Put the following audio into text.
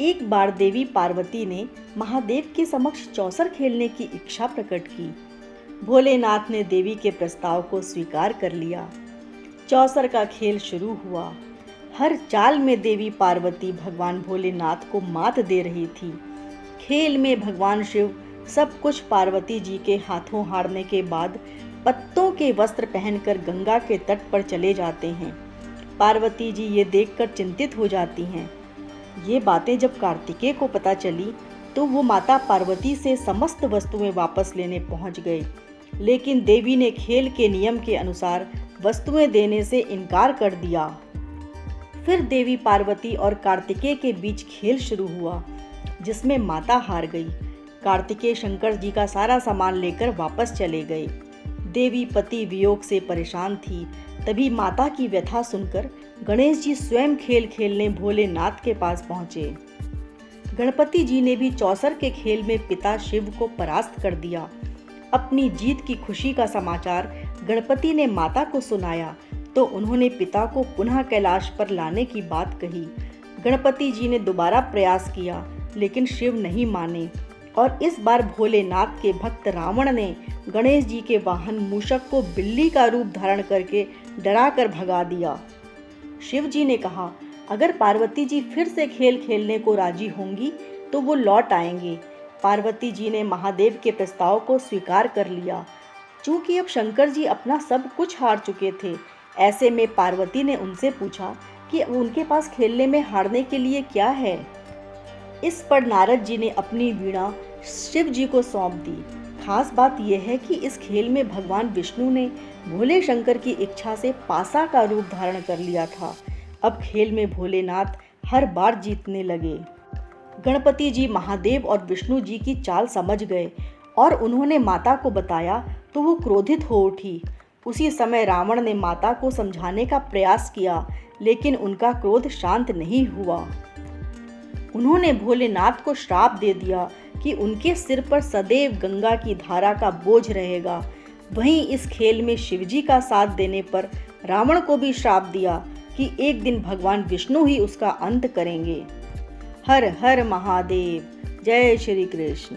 एक बार देवी पार्वती ने महादेव के समक्ष चौसर खेलने की इच्छा प्रकट की। भोलेनाथ ने देवी के प्रस्ताव को स्वीकार कर लिया। चौसर का खेल शुरू हुआ। हर चाल में देवी पार्वती भगवान भोलेनाथ को मात दे रही थी। खेल में भगवान शिव सब कुछ पार्वती जी के हाथों हारने के बाद पत्तों के वस्त्र पहनकर गंगा के तट पर चले जाते हैं। पार्वती जी ये देखकर चिंतित हो जाती हैं। ये बातें जब कार्तिकेय को पता चली तो वो माता पार्वती से समस्त वस्तुएं वापस लेने पहुंच गए, लेकिन देवी ने खेल के नियम के अनुसार वस्तुएं देने से इनकार कर दिया। फिर देवी पार्वती और कार्तिकेय के बीच खेल शुरू हुआ, जिसमें माता हार गई। कार्तिकेय शंकर जी का सारा सामान लेकर वापस चले गए। देवी पति वियोग से परेशान थी। तभी माता की व्यथा सुनकर गणेश जी स्वयं खेल खेलने भोलेनाथ के पास पहुंचे। गणपति जी ने भी चौसर के खेल में पिता शिव को परास्त कर दिया। अपनी जीत की खुशी का समाचार गणपति ने माता को सुनाया तो उन्होंने पिता को पुनः कैलाश पर लाने की बात कही। गणपति जी ने दोबारा प्रयास किया, लेकिन शिव नहीं माने और इस बार भोलेनाथ के भक्त रावण ने गणेश जी के वाहन मूषक को बिल्ली का रूप धारण करके डरा कर भगा दिया। शिव जी ने कहा, अगर पार्वती जी फिर से खेल खेलने को राजी होंगी तो वो लौट आएंगे। पार्वती जी ने महादेव के प्रस्ताव को स्वीकार कर लिया। चूंकि अब शंकर जी अपना सब कुछ हार चुके थे, ऐसे में पार्वती ने उनसे पूछा कि उनके पास खेलने में हारने के लिए क्या है। इस पर नारद जी ने अपनी वीणा शिव जी को सौंप दी। खास बात यह है कि इस खेल में भगवान विष्णु ने भोले शंकर की इच्छा से पासा का रूप धारण कर लिया था। अब खेल में भोलेनाथ हर बार जीतने लगे। गणपति जी महादेव और विष्णु जी की चाल समझ गए और उन्होंने माता को बताया तो वो क्रोधित हो उठी। उसी समय रावण ने माता को समझाने का प्रयास किया, लेकिन उनका क्रोध शांत नहीं हुआ। उन्होंने भोलेनाथ को श्राप दे दिया कि उनके सिर पर सदैव गंगा की धारा का बोझ रहेगा। वहीं इस खेल में शिवजी का साथ देने पर रावण को भी श्राप दिया कि एक दिन भगवान विष्णु ही उसका अंत करेंगे। हर हर महादेव। जय श्री कृष्ण।